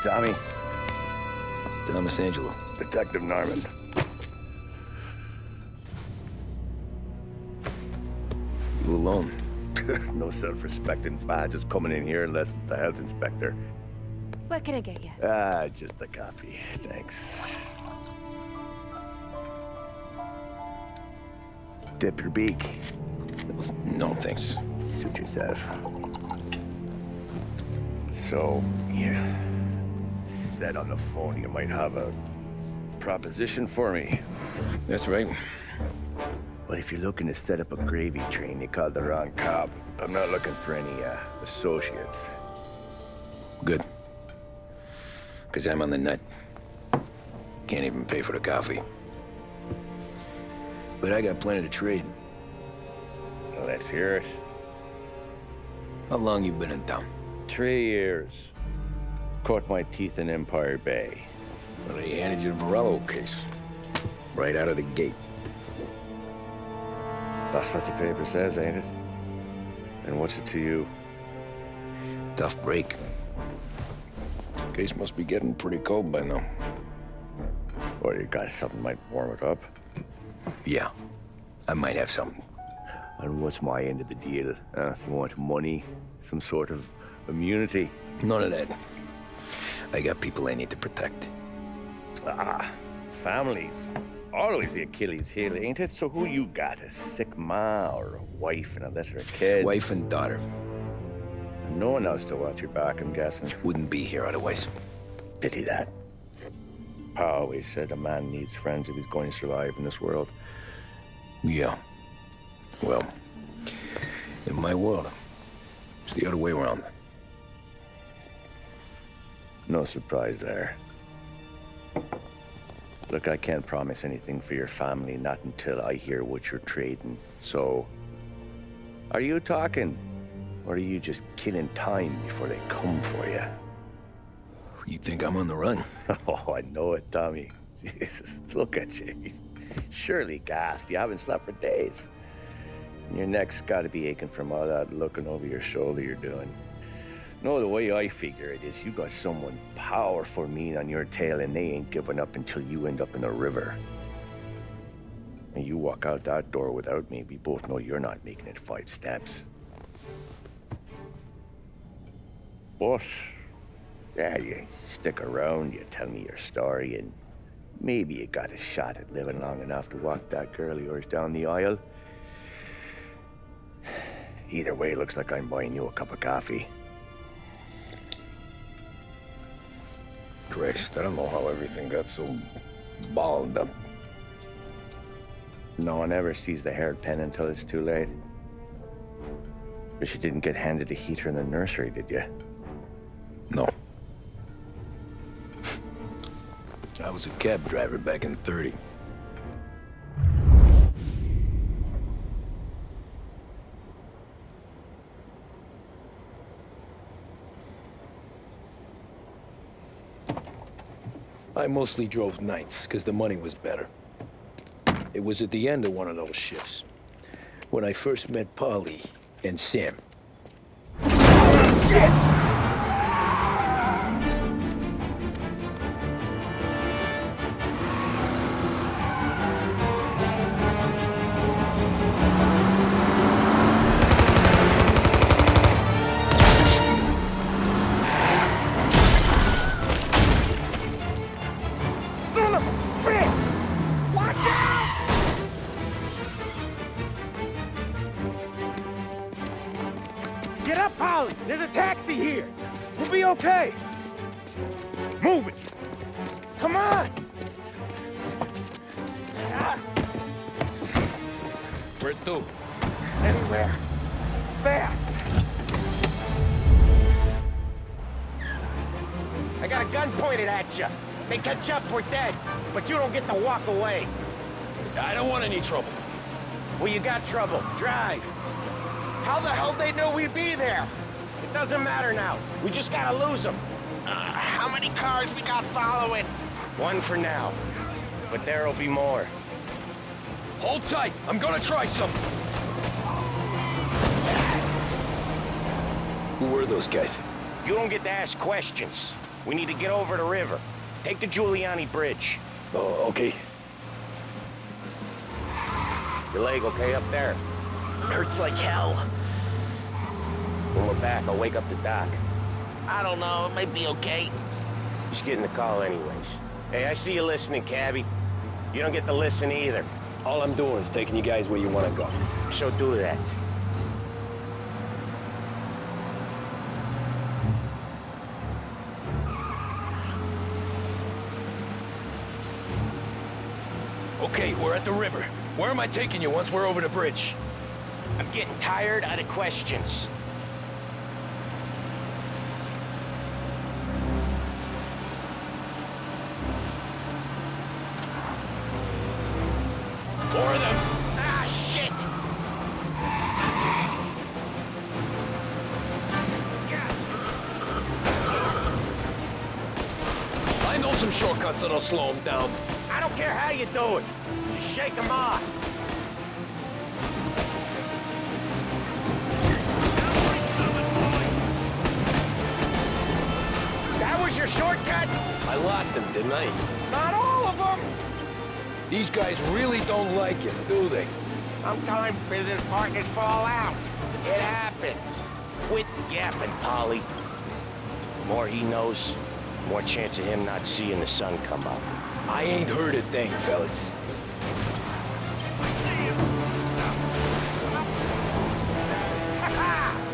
Tommy. Thomas Angelo. Detective Norman. You alone? No self-respecting badges coming in here unless it's the health inspector. What can I get you? Just a coffee, thanks. Dip your beak. No, thanks. Suit yourself. So, you said on the phone you might have a proposition for me. That's right. Well, if you're looking to set up a gravy train, you called the wrong cop. I'm not looking for any, associates. Good. Because I'm on the nut. Can't even pay for the coffee. But I got plenty to trade. Well, let's hear it. How long you been in town? 3 years. Caught my teeth in Empire Bay. Well, they handed you the Morello case. Right out of the gate. That's what the paper says, ain't it? And what's it to you? Tough break. Case must be getting pretty cold by now. Or you got something might warm it up? Yeah, I might have something. And what's my end of the deal? You want money? Some sort of immunity? None of that. I got people I need to protect. Families. Always the Achilles heel, ain't it? So who you got? A sick ma or a wife and a litter of kids? Wife and daughter. And no one else to watch your back, I'm guessing. Wouldn't be here otherwise. Pity that. Pa always said a man needs friends if he's going to survive in this world. Yeah. Well, in my world, it's the other way around. No surprise there. Look, I can't promise anything for your family, not until I hear what you're trading. So, are you talking? Or are you just killing time before they come for you? You think I'm on the run? Oh, I know it, Tommy. Jesus, look at you. Surely gassed. You haven't slept for days. And your neck's got to be aching from all that looking over your shoulder you're doing. No, the way I figure it is you got someone powerful mean on your tail and they ain't giving up until you end up in the river. And you walk out that door without me, we both know you're not making it 5 steps. But, yeah, you stick around, you tell me your story, and maybe you got a shot at living long enough to walk that girl of yours down the aisle. Either way, it looks like I'm buying you a cup of coffee. Christ, I don't know how everything got so balled up. No one ever sees the haired pen until it's too late. But you didn't get handed a heater in the nursery, did you? No. I was a cab driver back in '30. I mostly drove nights, because the money was better. It was at the end of one of those shifts, when I first met Polly and Sam. Shit! Get up, Polly! There's a taxi here! We'll be okay! Move it! Come on! Where to? Anywhere. Fast! I got a gun pointed at you. They catch up, we're dead. But you don't get to walk away. I don't want any trouble. Well, you got trouble. Drive. How the hell they know we'd be there? It doesn't matter now. We just gotta lose them. How many cars we got following? One for now. But there'll be more. Hold tight. I'm gonna try something. Who were those guys? You don't get to ask questions. We need to get over the river. Take the Giuliani Bridge. Oh, okay. Your leg okay up there? Hurts like hell. When we're back, I'll wake up the doc. I don't know, it might be okay. Just getting the call anyways. Hey, I see you listening, cabbie. You don't get to listen either. All I'm doing is taking you guys where you want to go. So do that. Okay, we're at the river. Where am I taking you once we're over the bridge? I'm getting tired of the questions. More of them! Ah, shit! I know some shortcuts that'll slow them down. I don't care how you do it. Just shake them off. That was your shortcut? I lost him, didn't I? Not all of them. These guys really don't like him, do they? Sometimes business partners fall out. It happens. Quit yapping, Polly. The more he knows, the more chance of him not seeing the sun come up. I ain't heard a thing, fellas.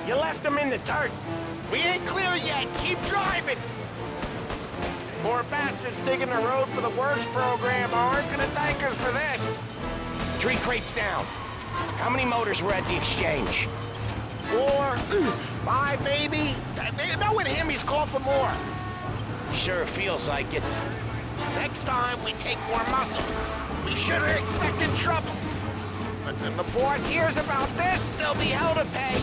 You left him in the dirt. We ain't clear yet, keep driving! More bastards digging the road for the works program aren't gonna thank us for this. 3 crates down. How many motors were at the exchange? 4, 5 maybe? Knowing him, he's called for more. Sure feels like it. Next time, we take more muscle. We should have expected trouble. But when the boss hears about this, there'll be hell to pay.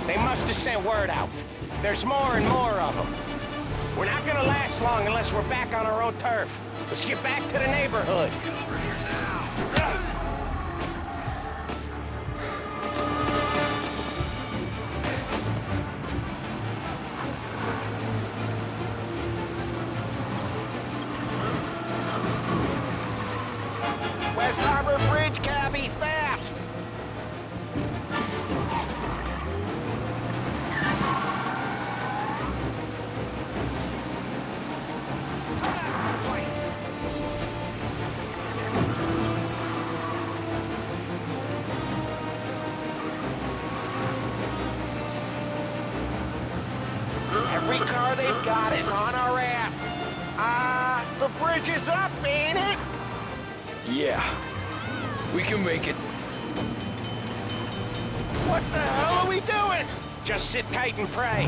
They must have sent word out. There's more and more of them. We're not gonna last long unless we're back on our own turf. Let's get back to the neighborhood. West Harbor Bridge, cabbie, fast! Every car they've got is on a ramp. The bridge is up, ain't it? Yeah. We can make it. What the hell are we doing? Just sit tight and pray.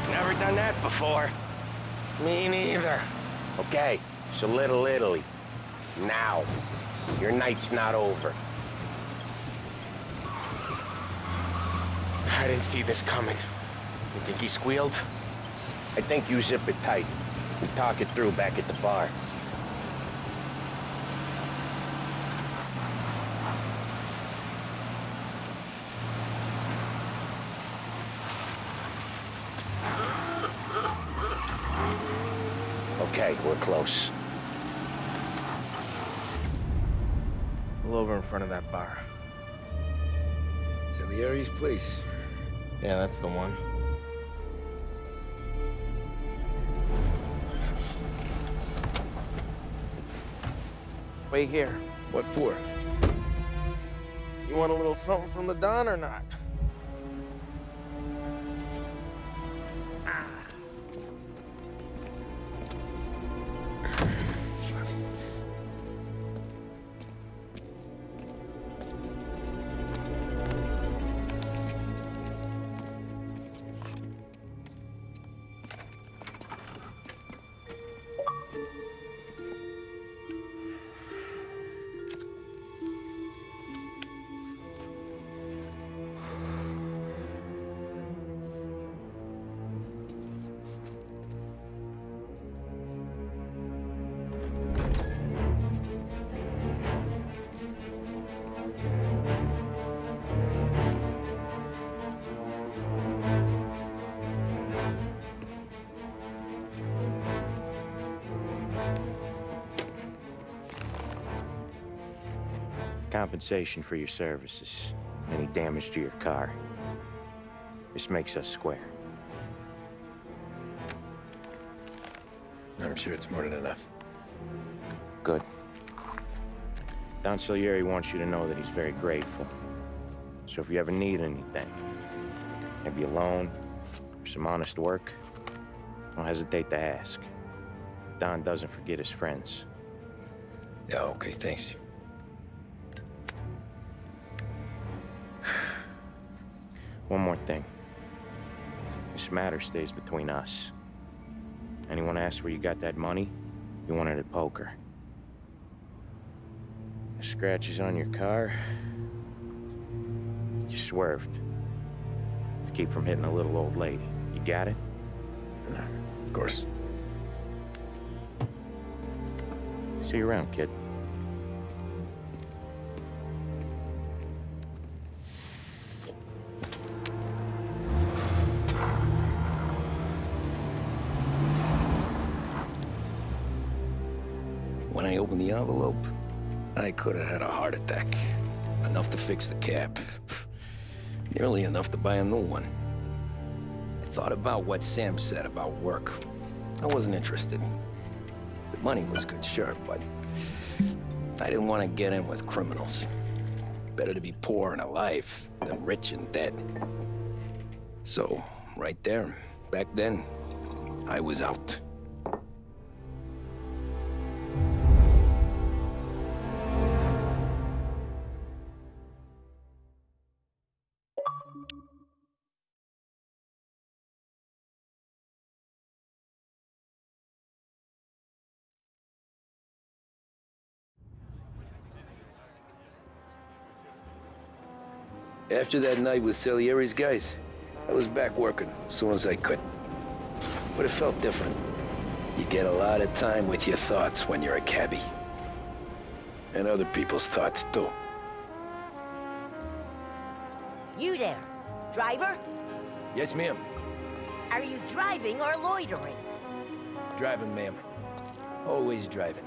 Never done that before. Me neither. Okay, so Little Italy. Now. Your night's not over. I didn't see this coming. You think he squealed? I think you zip it tight. We talk it through back at the bar. Okay, we're close. Pull over in front of that bar. Salieri's place. Yeah, that's the one. Wait here. What for? You want a little something from the Don or not? compensation for your services, any damage to your car. This makes us square. I'm sure it's more than enough. Good. Don Salieri wants you to know that he's very grateful. So if you ever need anything, maybe a loan or some honest work, don't hesitate to ask. Don doesn't forget his friends. Yeah, okay, thanks. One more thing. This matter stays between us. Anyone asks where you got that money, you won it at poker. The scratches on your car, you swerved to keep from hitting a little old lady. You got it? Of course. See you around, kid. When I opened the envelope, I could have had a heart attack. Enough to fix the cap. Nearly enough to buy a new one. I thought about what Sam said about work. I wasn't interested. The money was good, sure, but I didn't want to get in with criminals. Better to be poor and alive than rich and dead. So, right there, back then, I was out. After that night with Salieri's guys, I was back working as soon as I could. But it felt different. You get a lot of time with your thoughts when you're a cabbie. And other people's thoughts, too. You there, driver? Yes, ma'am. Are you driving or loitering? Driving, ma'am. Always driving.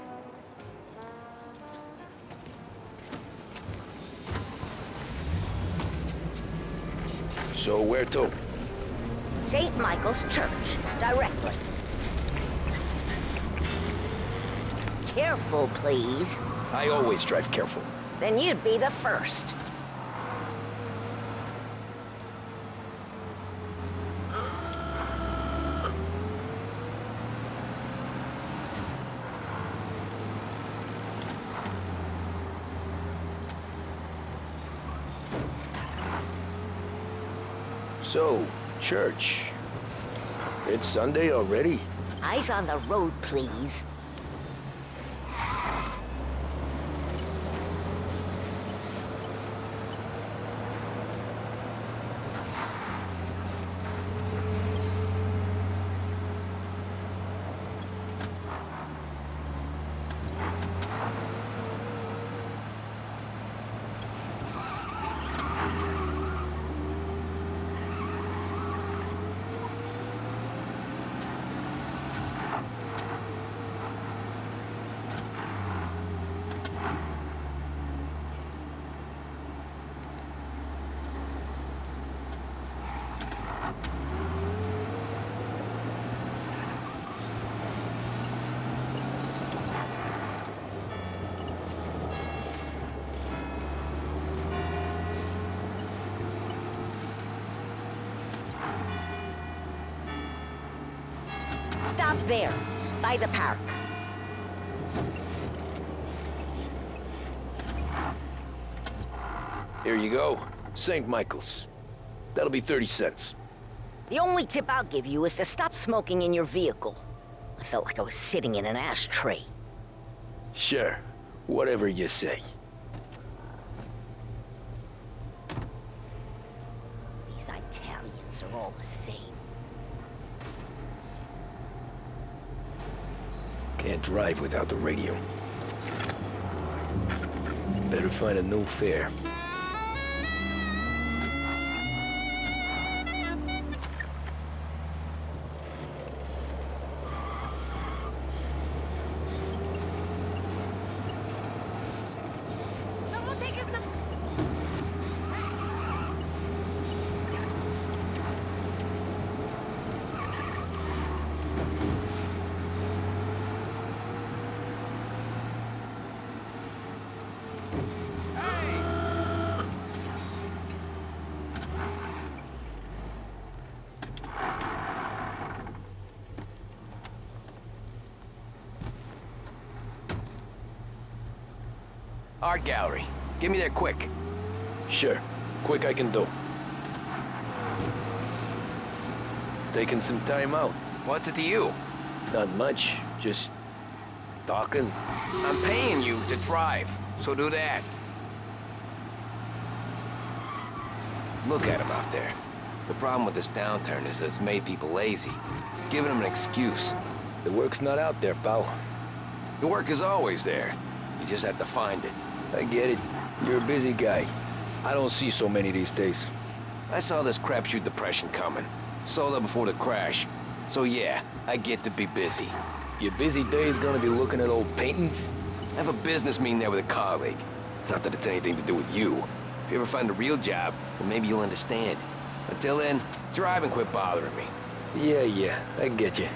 So where to? St. Michael's Church, directly. Careful, please. I always drive careful. Then you'd be the first. So, church. It's Sunday already? Eyes on the road, please. Stop there, by the park. Here you go. St. Michael's. That'll be 30 cents. The only tip I'll give you is to stop smoking in your vehicle. I felt like I was sitting in an ashtray. Sure. Whatever you say. These Italians are all the same. Can't drive without the radio. Better find a new fare. Someone take his Art gallery. Get me there quick. Sure. Quick I can do. Taking some time out. What's it to you? Not much. Just talking. I'm paying you to drive, so do that. Look at him out there. The problem with this downturn is that it's made people lazy, giving them an excuse. The work's not out there, pal. The work is always there. You just have to find it. I get it. You're a busy guy. I don't see so many these days. I saw this crapshoot depression coming. Sold up before the crash. So yeah, I get to be busy. Your busy day is gonna be looking at old paintings? I have a business meeting there with a colleague. Not that it's anything to do with you. If you ever find a real job, then maybe you'll understand. Until then, drive and quit bothering me. Yeah, I get you.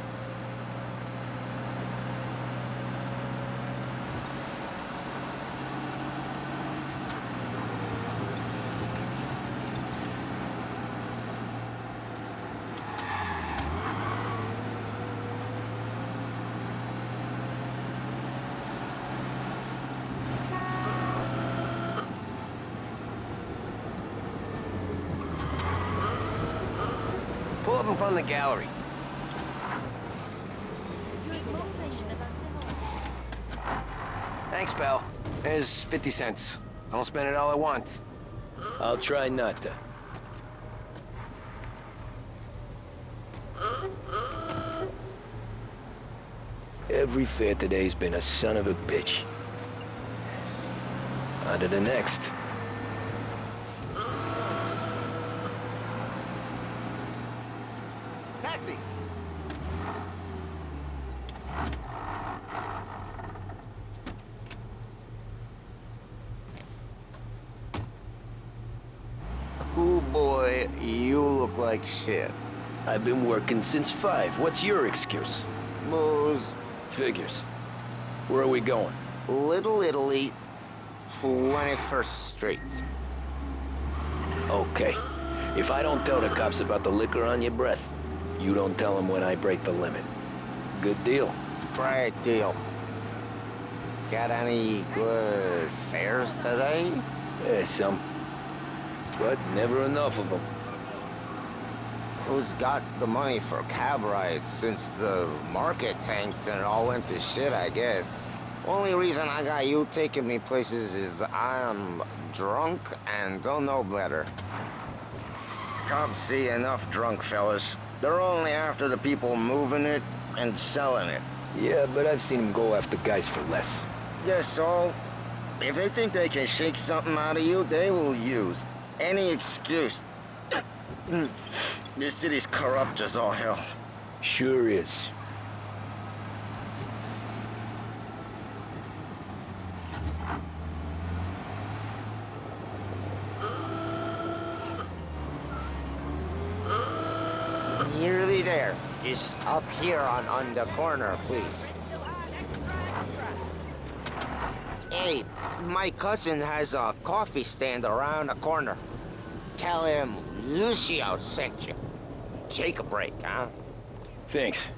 Pull up in front of the gallery. Thanks, pal. There's 50 cents. Don't spend it all at once. I'll try not to. Every fare today's been a son of a bitch. On to the next. Taxi! Ooh, boy, you look like shit. I've been working since 5. What's your excuse? Booze. Figures. Where are we going? Little Italy, 21st Street. Okay. If I don't tell the cops about the liquor on your breath, you don't tell them when I break the limit. Good deal. Great deal. Got any good fares today? Yeah, some. But never enough of them. Who's got the money for cab rides since the market tanked and it all went to shit, I guess? Only reason I got you taking me places is I'm drunk and don't know better. Cops see enough drunk fellas. They're only after the people moving it and selling it. Yeah, but I've seen them go after guys for less. Yes, so if they think they can shake something out of you, they will use any excuse. This city's corrupt as all hell. Sure is. Nearly there. Just up here on the corner, please. Hey, my cousin has a coffee stand around the corner. Tell him Lucio sent you. Take a break, huh? Thanks.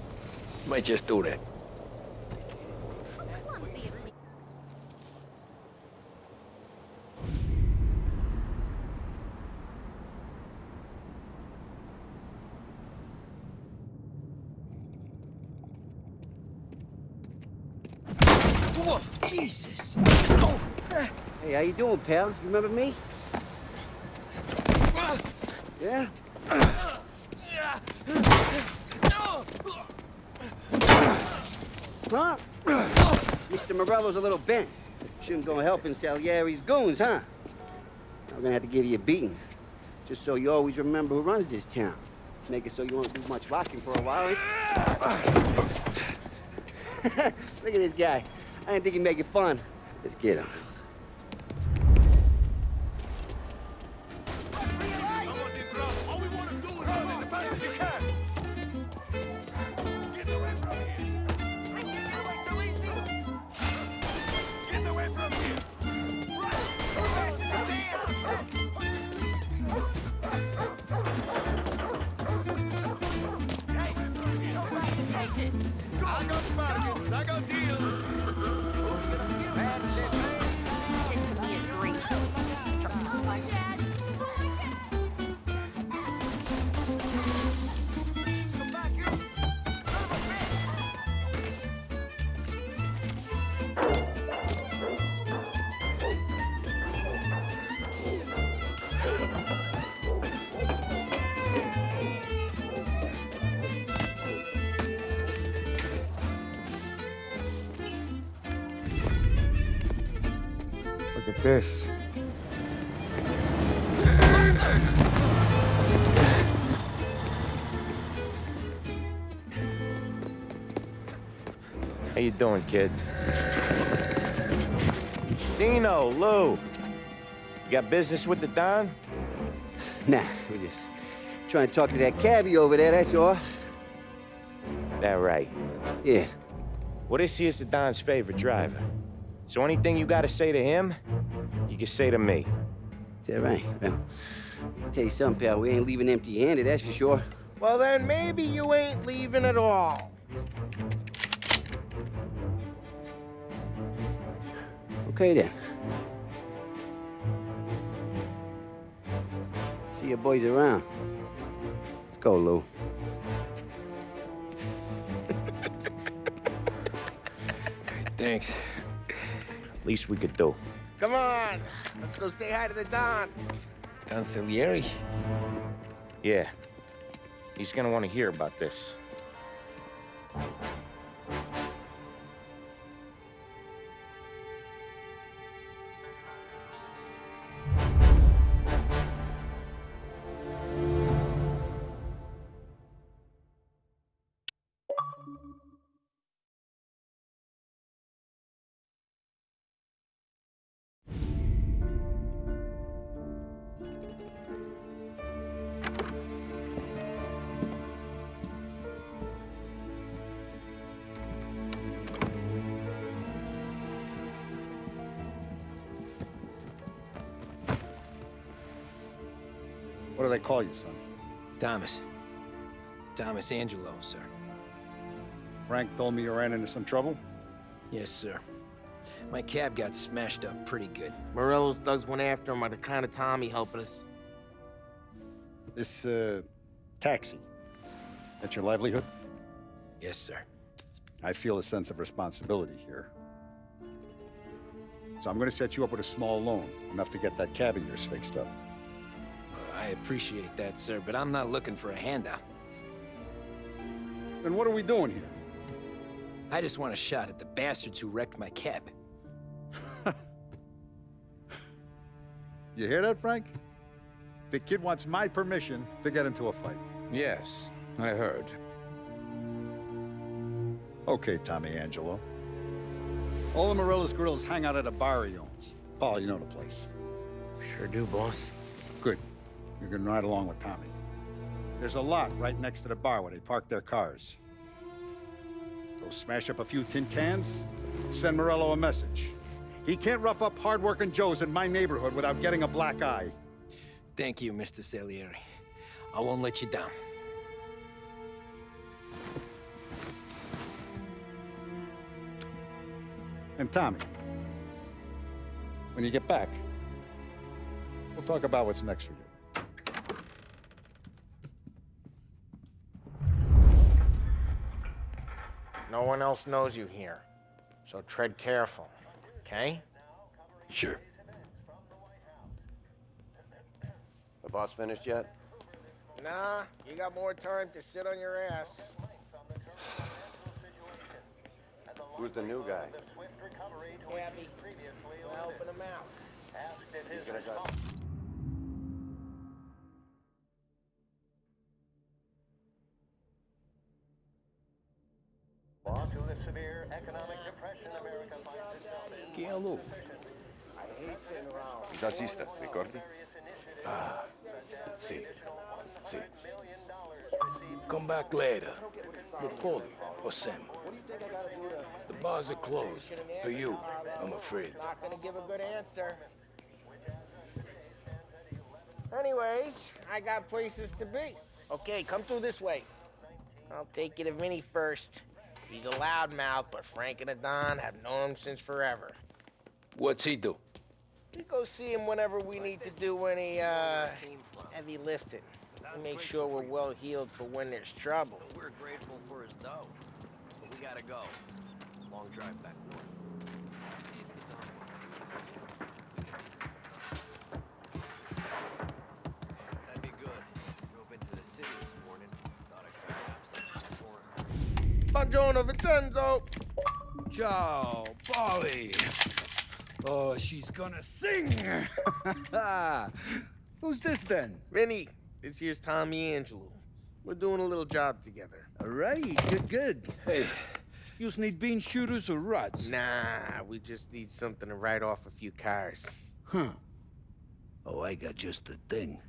Might just do that. Whoa, Jesus! Oh. Hey, how you doing, pal? You remember me? Yeah? Huh? Mr. Morello's a little bent. Shouldn't go helping Salieri's goons, huh? I'm gonna have to give you a beating. Just so you always remember who runs this town. Make it so you won't do much rocking for a while. Look at this guy. I didn't think he'd make it fun. Let's get him. this. How you doing, kid? Dino, Lou. You got business with the Don? Nah, we're just trying to talk to that cabbie over there, that's all. That right. Yeah. Well, this here's the Don's favorite driver. So anything you gotta say to him, you can say to me. Is that right? Well, I'll tell you something, pal. We ain't leaving empty-handed, that's for sure. Well, then maybe you ain't leaving at all. Okay, then. See your boys around. Let's go, Lou. Thanks. Least we could do. Come on, let's go say hi to the Don. Don Salieri? Yeah. He's gonna want to hear about this. What do they call you, son? Thomas. Thomas Angelo, sir. Frank told me you ran into some trouble? Yes, sir. My cab got smashed up pretty good. Morello's thugs went after him by the kind of Tommy helping us. This, taxi, that's your livelihood? Yes, sir. I feel a sense of responsibility here. So I'm gonna set you up with a small loan, enough to get that cab of yours fixed up. I appreciate that, sir, but I'm not looking for a handout. Then what are we doing here? I just want a shot at the bastards who wrecked my cab. You hear that, Frank? The kid wants my permission to get into a fight. Yes, I heard. Okay, Tommy Angelo. All the Morello's girls hang out at a bar he owns. Paul, you know the place. Sure do, boss. Good. You can ride along with Tommy. There's a lot right next to the bar where they park their cars. Go smash up a few tin cans, send Morello a message. He can't rough up hard-working Joes in my neighborhood without getting a black eye. Thank you, Mr. Salieri. I won't let you down. And Tommy, when you get back, we'll talk about what's next for you. No one else knows you here, so tread careful, okay? Sure. The boss finished yet? Nah, you got more time to sit on your ass. Who's the new guy? Gabby, we're helping him out. He's gonna go. To the severe economic depression America finds itself in. Chi è lui? Il tassista, ricordi? Ah, sì, sì. Come back later. With Paulie or Sam. The bars are closed. For you, I'm afraid. Not gonna give a good answer. Anyways, I got places to be. Okay, come through this way. I'll take you to Vinny first. He's a loudmouth, but Frank and the Don have known him since forever. What's he do? We go see him whenever we need to do any, heavy lifting. We make sure we're well healed for when there's trouble. We're grateful for his dough, but we gotta go. Long drive back north. That'd be good. Drove into the city this morning. Thought I saw something before. Buongiorno, Vincenzo! Ciao, Paulie. Oh, she's gonna sing! Who's this then? Vinny, this here's Tommy Angelo. We're doing a little job together. All right, good. Hey, you need bean shooters or rods? Nah, we just need something to write off a few cars. Huh. Oh, I got just the thing.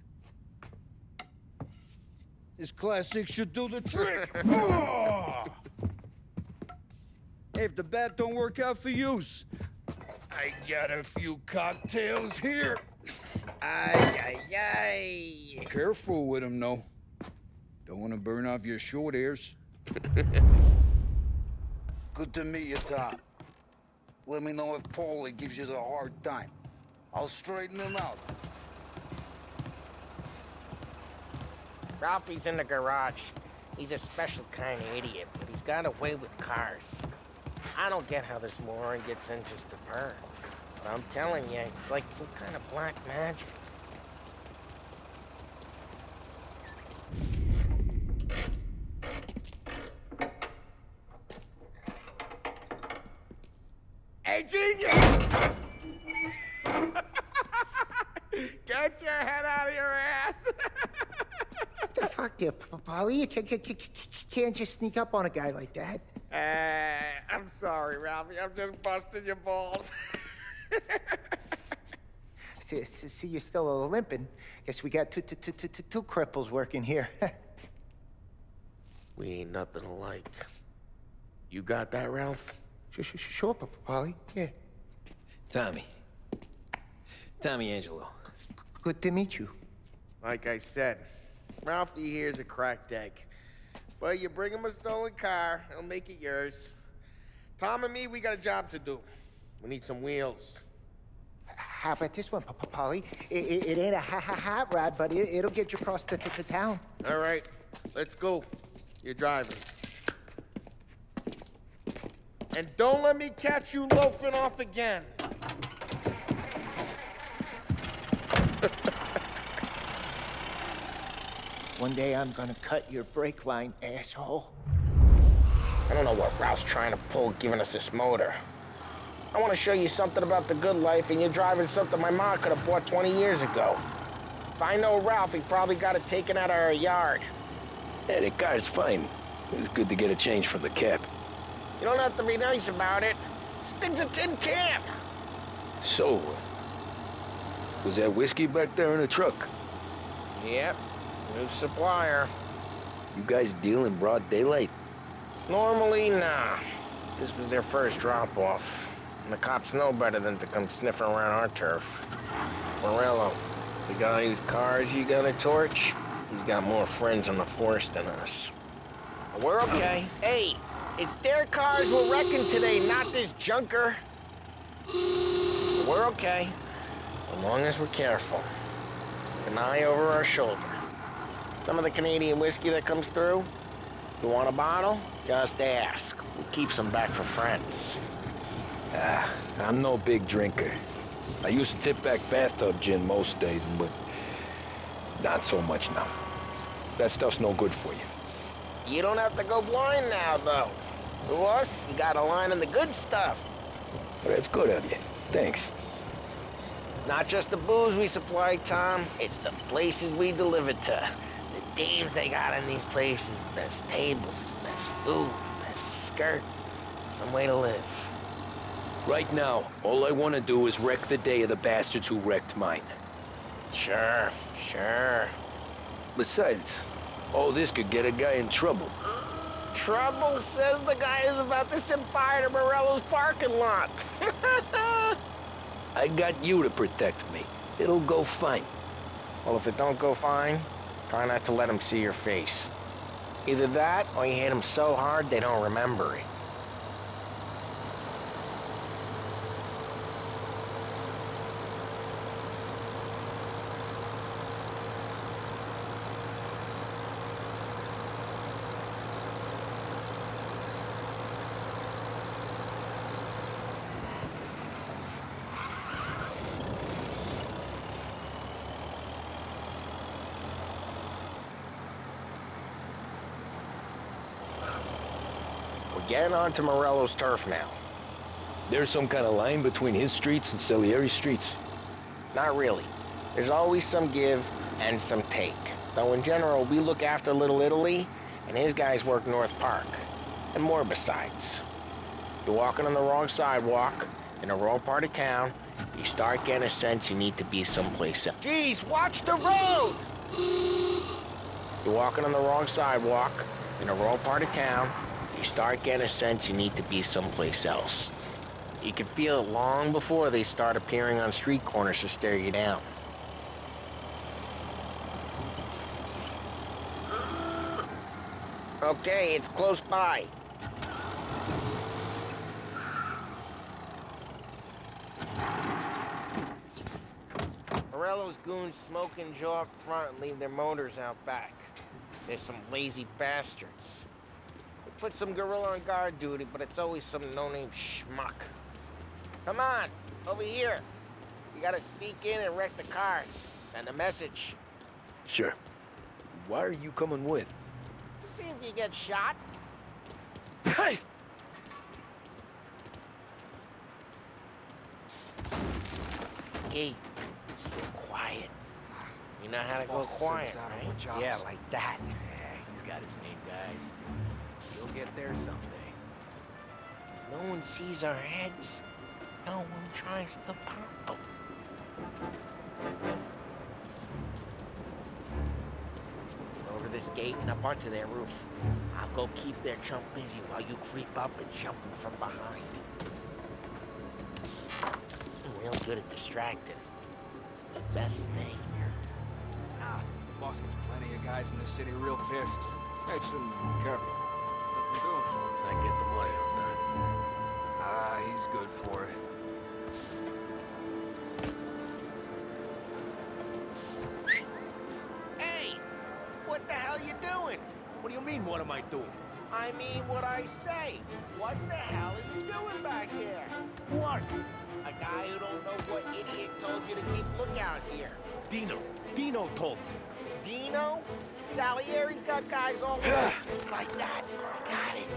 This classic should do the trick. Oh! Hey, if the bat don't work out for yous, I got a few cocktails here. Ay. Careful with them, though. Don't want to burn off your short hairs. Good to meet you, Tom. Let me know if Paulie gives you a hard time. I'll straighten him out. Ralphie's in the garage. He's a special kind of idiot, but he's got a way with cars. I don't get how this moron gets interest to burn. But I'm telling you, it's like some kind of black magic. Hey, genius! Get your head out of your ass! What the fuck there, Paulie? You can't just sneak up on a guy like that. I'm sorry, Ralphie. I'm just busting your balls. See, you're still limping. Guess we got two cripples working here. We ain't nothing alike. You got that, Ralph? Sure, Paulie. Yeah. Tommy Angelo. Good to meet you. Like I said, Ralphie here's a cracked egg. But you bring him a stolen car, he'll make it yours. Tom and me, we got a job to do. We need some wheels. How about this one, Paulie? It ain't a hot rod, but it'll get you across to town. All right, let's go. You're driving. And don't let me catch you loafing off again. One day I'm gonna cut your brake line, asshole. I don't know what Ralph's trying to pull giving us this motor. I want to show you something about the good life, and you're driving something my mom could have bought 20 years ago. If I know Ralph, he probably got it taken out of our yard. Yeah, the car's fine. It's good to get a change from the cap. You don't have to be nice about it. This thing's a tin can. So, was that whiskey back there in the truck? Yep, new supplier. You guys deal in broad daylight? Normally, nah. This was their first drop-off. And the cops know better than to come sniffing around our turf. Morello, the guy whose cars you got a torch, he's got more friends on the force than us. But we're okay. Hey, it's their cars we're wrecking today, not this junker. But we're okay, as long as we're careful. An eye over our shoulder. Some of the Canadian whiskey that comes through, you want a bottle? Just ask. We keep some back for friends. I'm no big drinker. I used to tip back bathtub gin most days, but not so much now. That stuff's no good for you. You don't have to go blind now, though. To us, you got a line in the good stuff. Well, that's good of you. Thanks. Not just the booze we supply, Tom. It's the places we deliver to. The dames they got in these places. Best tables, best food, best skirt. Some way to live. Right now, all I want to do is wreck the day of the bastards who wrecked mine. Sure. Besides, all this could get a guy in trouble. Trouble, says the guy who's about to set fire to Morello's parking lot. I got you to protect me. It'll go fine. Well, if it don't go fine, try not to let them see your face. Either that, or you hit them so hard they don't remember it. We're getting onto Morello's turf now. There's some kind of line between his streets and Salieri's streets? Not really. There's always some give and some take. Though in general, we look after Little Italy, and his guys work North Park. And more besides. You're walking on the wrong sidewalk, in the wrong part of town, you start getting a sense you need to be someplace else. Jeez, watch the road! You're walking on the wrong sidewalk, in the wrong part of town, you start getting a sense you need to be someplace else. You can feel it long before they start appearing on street corners to stare you down. Okay, it's close by. Morello's goons smoke and jaw up front and leave their motors out back. They're some lazy bastards. They put some gorilla on guard duty, but it's always some no-name schmuck. Come on, over here. You gotta sneak in and wreck the cars. Send a message. Sure. Why are you coming with? To see if you get shot. Hey! Gate. Quiet. You know how to go quiet, right? Yeah, like that. Yeah, he's got his main guys. He'll get there someday. If no one sees our heads, no one tries to pop them. Over this gate and up onto their roof. I'll go keep their chump busy while you creep up and jump them from behind. I'm real good at distracting. It's the best thing. Nah, boss gets plenty of guys in the city real pissed. Makes them careful. What they do? As long as I get the money, I'm done. Ah, he's good for it. Hey! What the hell you doing? What do you mean, what am I doing? I mean what I say. What the hell are you doing back there? What? A guy who don't know what idiot told you to keep lookout here. Dino told me. Dino? Salieri's got guys all over just like that. I got it.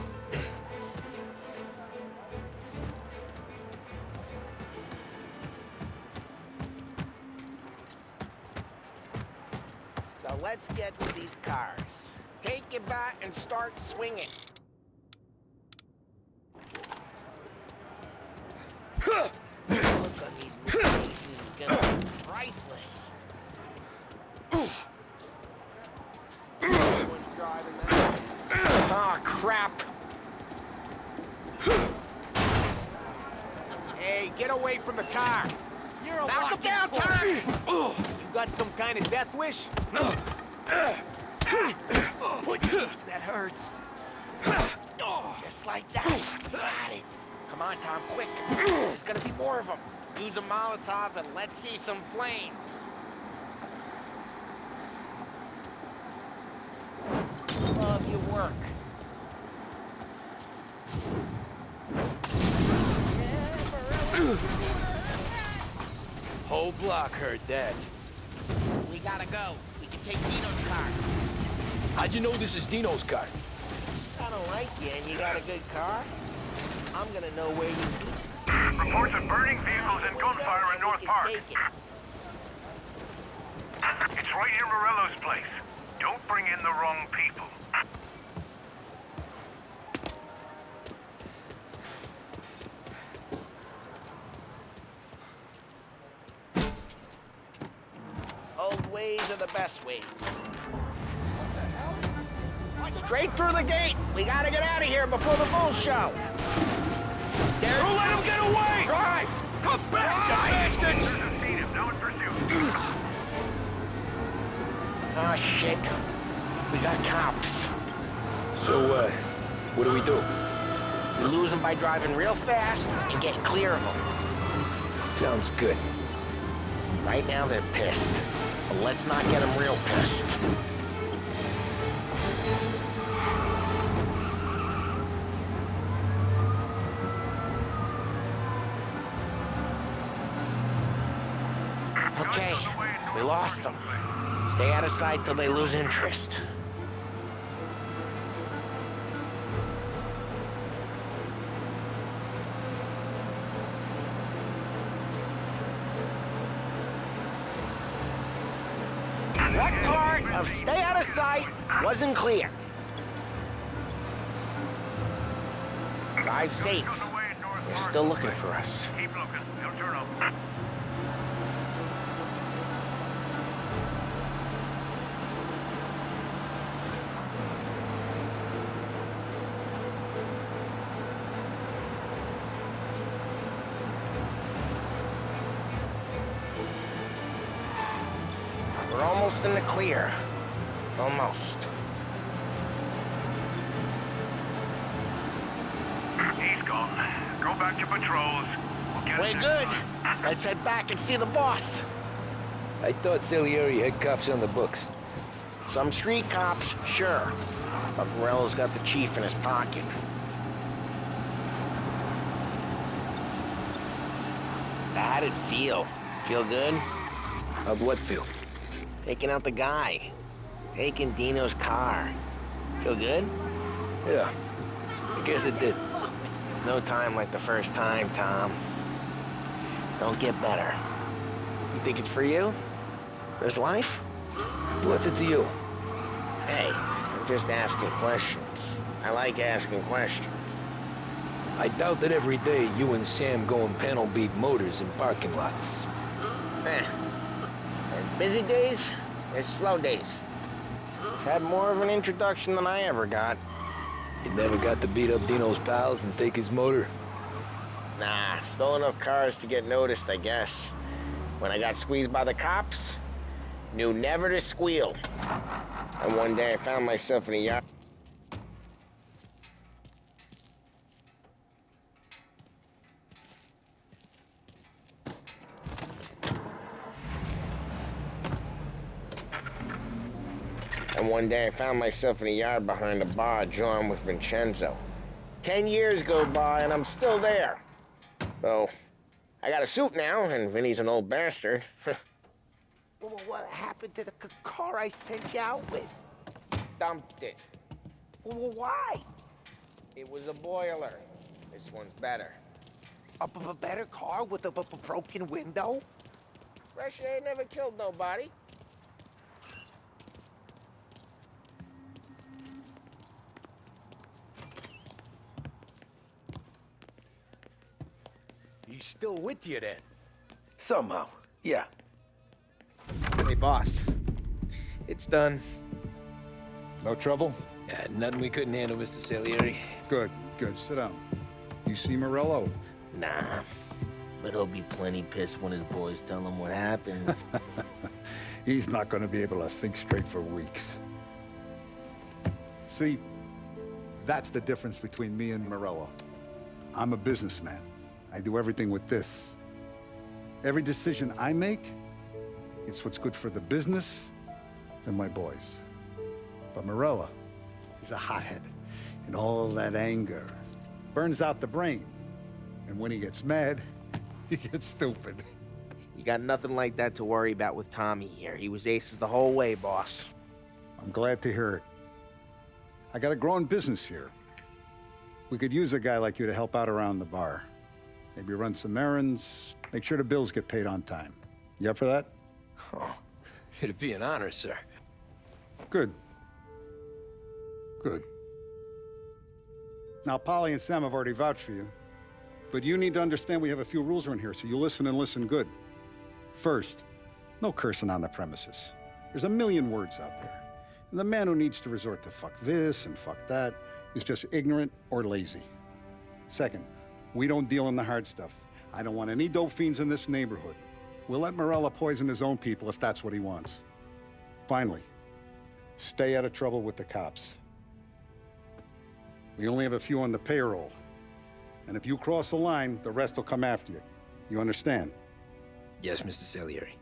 Now let's get to these cars. Take your bat and start swinging. Look on these new faces is gonna be priceless. Someone's driving that. Oh, crap. Hey, get away from the car. You're a Knock him down, Thomas! You got some kind of death wish? Jeez, that hurts. Just like that. Got it. Come on, Tom, quick. There's gonna be more of them. Use a Molotov and let's see some flames. Love your work. Whole block heard that. We gotta go. We can take Dino's car. How'd you know this is Dino's car? I don't like you and you got a good car. I'm gonna know where you be. Reports of burning vehicles and gunfire in North Park. It's right near Morello's place. Don't bring in the wrong people. Old ways are the best ways. Straight through the gate. We gotta get out of here before the bull show. Don't let him get away! Drive! Come back, you bastards! Now in pursuit. Oh, shit. We got cops. So, what do we do? We lose them by driving real fast and getting clear of them. Sounds good. Right now they're pissed. But let's not get them real pissed. Okay, we lost them. Stay out of sight till they lose interest. of stay out of sight wasn't clear. Drive safe. They're still looking for us. Keep looking. They'll turn up. We're almost in the clear. Almost. He's gone. Go back to patrols. We'll get Way good. Let's head back and see the boss. I thought Salieri had cops on the books. Some street cops, sure. But Morello's got the chief in his pocket. How'd it feel? Feel good? How'd what feel? Taking out the guy. Taking Dino's car. Feel good? Yeah, I guess it did. There's no time like the first time, Tom. Don't get better. You think it's for you? This life? What's it to you? Hey, I'm just asking questions. I like asking questions. I doubt that every day you and Sam go and panel beat motors in parking lots. There's busy days, there's slow days. I've had more of an introduction than I ever got. You never got to beat up Dino's pals and take his motor? Nah, stole enough cars to get noticed, I guess. When I got squeezed by the cops, knew never to squeal. And one day I found myself in a yard. Behind a bar drawn with Vincenzo. 10 years go by and I'm still there. Though, I got a suit now, and Vinny's an old bastard. Well, what happened to the car I sent you out with? Dumped it. Well, why? It was a boiler. This one's better. A better car with a broken window? Fresh air never killed nobody. He's still with you then? Somehow, yeah. Hey, boss. It's done. No trouble? Yeah, nothing we couldn't handle, Mr. Salieri. Good, good. Sit down. You see Morello? Nah. But he'll be plenty pissed when his boys tell him what happened. He's not going to be able to think straight for weeks. See, that's the difference between me and Morello. I'm a businessman. I do everything with this. Every decision I make, it's what's good for the business and my boys. But Morello, he's a hothead. And all that anger burns out the brain. And when he gets mad, he gets stupid. You got nothing like that to worry about with Tommy here. He was aces the whole way, boss. I'm glad to hear it. I got a growing business here. We could use a guy like you to help out around the bar. Maybe run some errands, make sure the bills get paid on time. You up for that? Oh, it'd be an honor, sir. Good. Good. Now, Polly and Sam have already vouched for you. But you need to understand we have a few rules around here, so you listen and listen good. First, no cursing on the premises. There's a million words out there. And the man who needs to resort to fuck this and fuck that is just ignorant or lazy. Second, we don't deal in the hard stuff. I don't want any dope fiends in this neighborhood. We'll let Morello poison his own people if that's what he wants. Finally, stay out of trouble with the cops. We only have a few on the payroll. And if you cross the line, the rest will come after you. You understand? Yes, Mr. Salieri.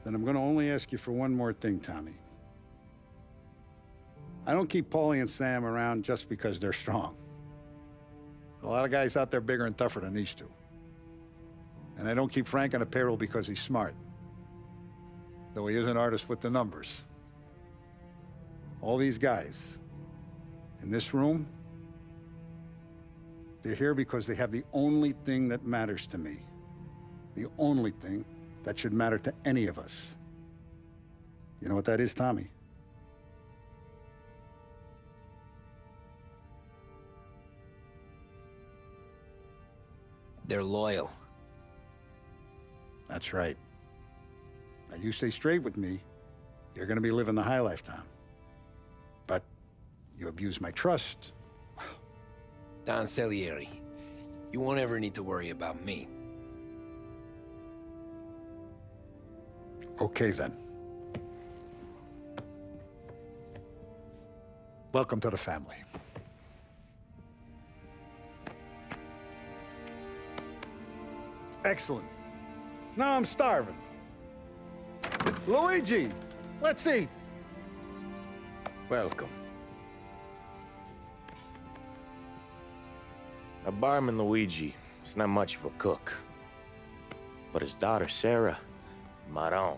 Then I'm going to only ask you for one more thing, Tommy. I don't keep Paulie and Sam around just because they're strong. A lot of guys out there bigger and tougher than these two. And I don't keep Frank on a payroll because he's smart. Though he is an artist with the numbers. All these guys in this room, they're here because they have the only thing that matters to me. The only thing that should matter to any of us. You know what that is, Tommy? They're loyal. That's right. Now, you stay straight with me, you're gonna be living the high life, Tom. But you abuse my trust. Don Salieri, you won't ever need to worry about me. Okay, then. Welcome to the family. Excellent. Now I'm starving. Luigi, let's eat. Welcome. Our barman Luigi is not much of a cook. But his daughter Sarah, Maron,